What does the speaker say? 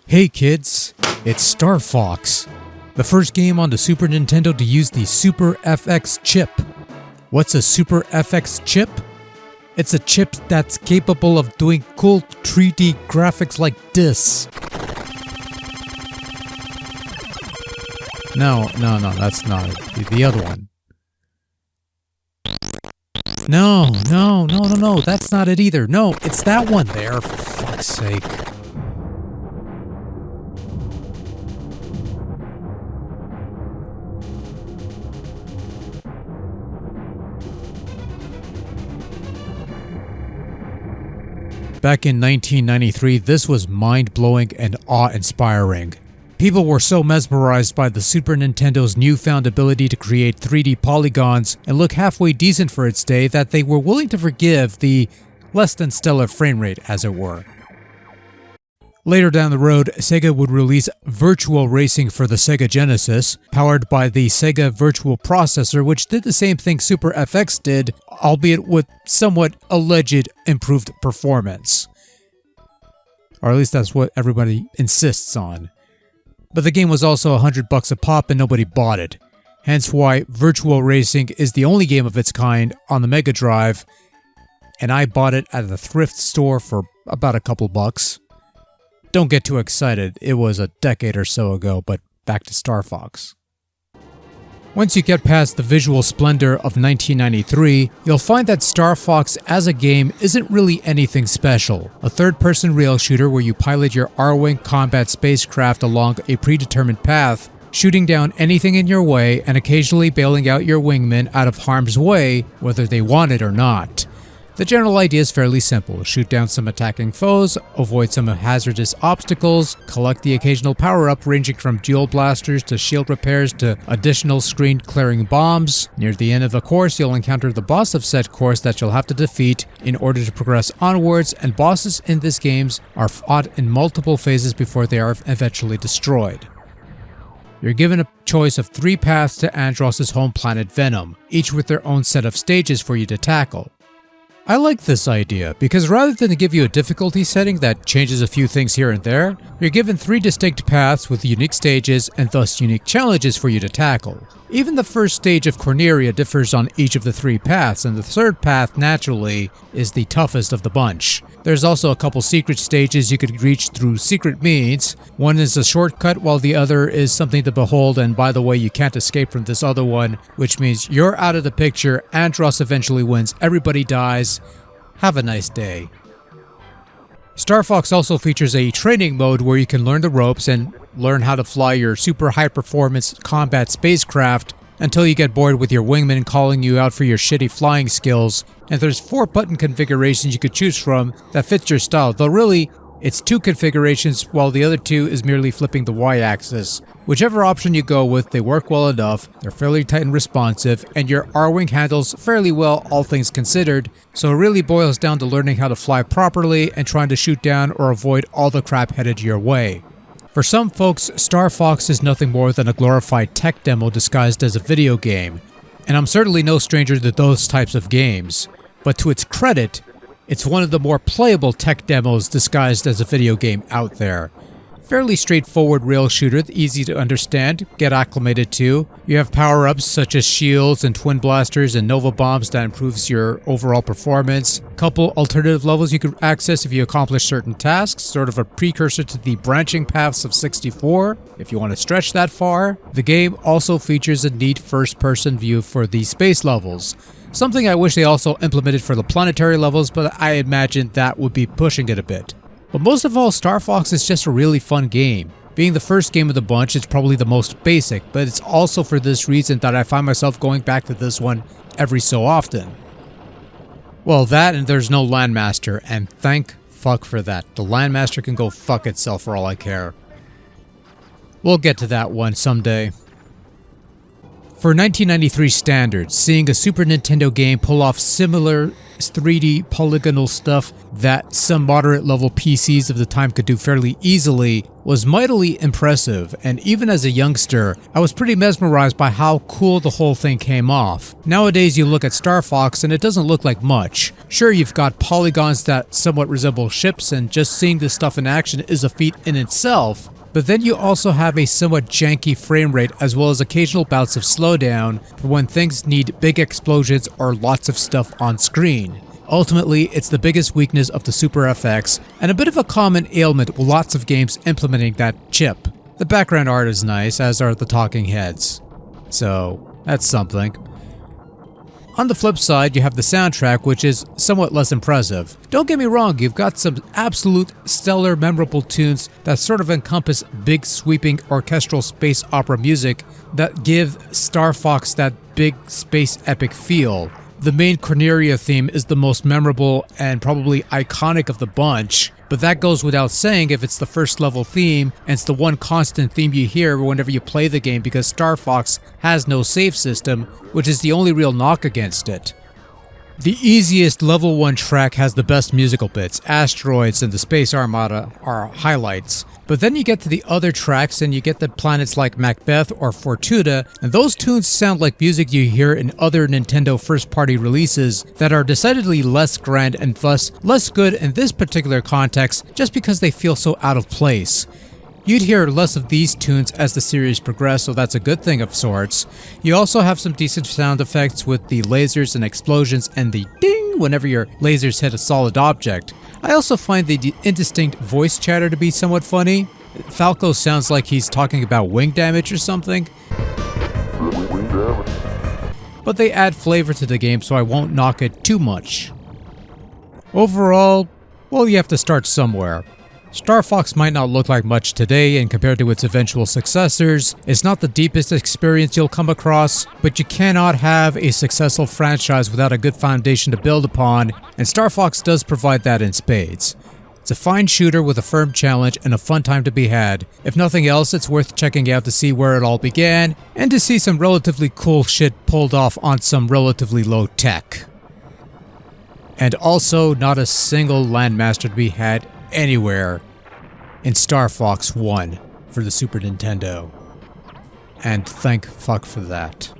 Hey kids, it's Star Fox, the first game on the Super Nintendo to use the Super FX chip. What's a Super FX chip? It's a chip that's capable of doing cool 3D graphics like this. No, that's not it. The other one. No, that's not it either. No, it's that one there, for fuck's sake. Back in 1993, this was mind-blowing and awe-inspiring. People were so mesmerized by the Super Nintendo's newfound ability to create 3D polygons and look halfway decent for its day that they were willing to forgive the less-than-stellar frame rate, as it were. Later down the road, Sega would release Virtual Racing for the Sega Genesis, powered by the Sega Virtual Processor, which did the same thing Super FX did, albeit with somewhat alleged improved performance. Or at least that's what everybody insists on. But the game was also $100 a pop and nobody bought it. Hence why Virtual Racing is the only game of its kind on the Mega Drive, and I bought it at a thrift store for about a couple bucks. Don't get too excited, it was a decade or so ago, but back to Star Fox. Once you get past the visual splendor of 1993, you'll find that Star Fox as a game isn't really anything special. A third-person rail shooter where you pilot your R-Wing combat spacecraft along a predetermined path, shooting down anything in your way and occasionally bailing out your wingmen out of harm's way, whether they want it or not. The general idea is fairly simple. Shoot down some attacking foes, avoid some hazardous obstacles, collect the occasional power-up ranging from dual blasters to shield repairs to additional screen-clearing bombs. Near the end of the course, you'll encounter the boss of said course that you'll have to defeat in order to progress onwards, and bosses in this game are fought in multiple phases before they are eventually destroyed. You're given a choice of 3 paths to Andross's home planet Venom, each with their own set of stages for you to tackle. I like this idea, because rather than give you a difficulty setting that changes a few things here and there, you're given 3 distinct paths with unique stages and thus unique challenges for you to tackle. Even the first stage of Corneria differs on each of the 3 paths, and the third path, naturally, is the toughest of the bunch. There's also a couple secret stages you could reach through secret means. One is a shortcut while the other is something to behold, and by the way, you can't escape from this other one, which means you're out of the picture, Andross eventually wins, everybody dies. Have a nice day. Star Fox also features a training mode where you can learn the ropes and learn how to fly your super high-performance combat spacecraft until you get bored with your wingman calling you out for your shitty flying skills, and there's 4 button configurations you could choose from that fits your style, though really, it's 2 configurations while the other 2 is merely flipping the Y-axis. Whichever option you go with, they work well enough, they're fairly tight and responsive, and your R-Wing handles fairly well all things considered, so it really boils down to learning how to fly properly and trying to shoot down or avoid all the crap headed your way. For some folks, Star Fox is nothing more than a glorified tech demo disguised as a video game, and I'm certainly no stranger to those types of games, but to its credit, it's one of the more playable tech demos disguised as a video game out there. Fairly straightforward rail shooter, easy to understand, get acclimated to. You have power-ups such as shields and twin blasters and nova bombs that improves your overall performance. Couple alternative levels you can access if you accomplish certain tasks, sort of a precursor to the branching paths of 64, if you want to stretch that far. The game also features a neat first-person view for the space levels. Something I wish they also implemented for the planetary levels, but I imagine that would be pushing it a bit. But most of all, Star Fox is just a really fun game. Being the first game of the bunch, it's probably the most basic, but it's also for this reason that I find myself going back to this one every so often. Well, that and there's no Landmaster, and thank fuck for that. The Landmaster can go fuck itself for all I care. We'll get to that one someday. For 1993 standards, seeing a Super Nintendo game pull off similar 3D polygonal stuff that some moderate level PCs of the time could do fairly easily was mightily impressive, and even as a youngster, I was pretty mesmerized by how cool the whole thing came off. Nowadays you look at Star Fox and it doesn't look like much. Sure, you've got polygons that somewhat resemble ships, and just seeing this stuff in action is a feat in itself, but then you also have a somewhat janky frame rate as well as occasional bouts of slowdown for when things need big explosions or lots of stuff on screen. Ultimately, it's the biggest weakness of the Super FX, and a bit of a common ailment with lots of games implementing that chip. The background art is nice, as are the talking heads. So, that's something. On the flip side, you have the soundtrack, which is somewhat less impressive. Don't get me wrong, you've got some absolute stellar memorable tunes that sort of encompass big sweeping orchestral space opera music that give Star Fox that big space epic feel. The main Corneria theme is the most memorable and probably iconic of the bunch, but that goes without saying if it's the first level theme, and it's the one constant theme you hear whenever you play the game because Star Fox has no save system, which is the only real knock against it. The easiest level 1 track has the best musical bits. Asteroids and the Space Armada are highlights. But then you get to the other tracks and you get the planets like Macbeth or Fortuna, and those tunes sound like music you hear in other Nintendo first-party releases that are decidedly less grand and thus less good in this particular context just because they feel so out of place. You'd hear less of these tunes as the series progressed, so that's a good thing of sorts. You also have some decent sound effects with the lasers and explosions and the ding whenever your lasers hit a solid object. I also find the indistinct voice chatter to be somewhat funny. Falco sounds like he's talking about wing damage or something. But they add flavor to the game, so I won't knock it too much. Overall, well, you have to start somewhere. Star Fox might not look like much today, and compared to its eventual successors, it's not the deepest experience you'll come across, but you cannot have a successful franchise without a good foundation to build upon, and Star Fox does provide that in spades. It's a fine shooter with a firm challenge and a fun time to be had. If nothing else, it's worth checking out to see where it all began, and to see some relatively cool shit pulled off on some relatively low tech. And also, not a single landmaster to be had anywhere in Star Fox 1 for the Super Nintendo. And thank fuck for that.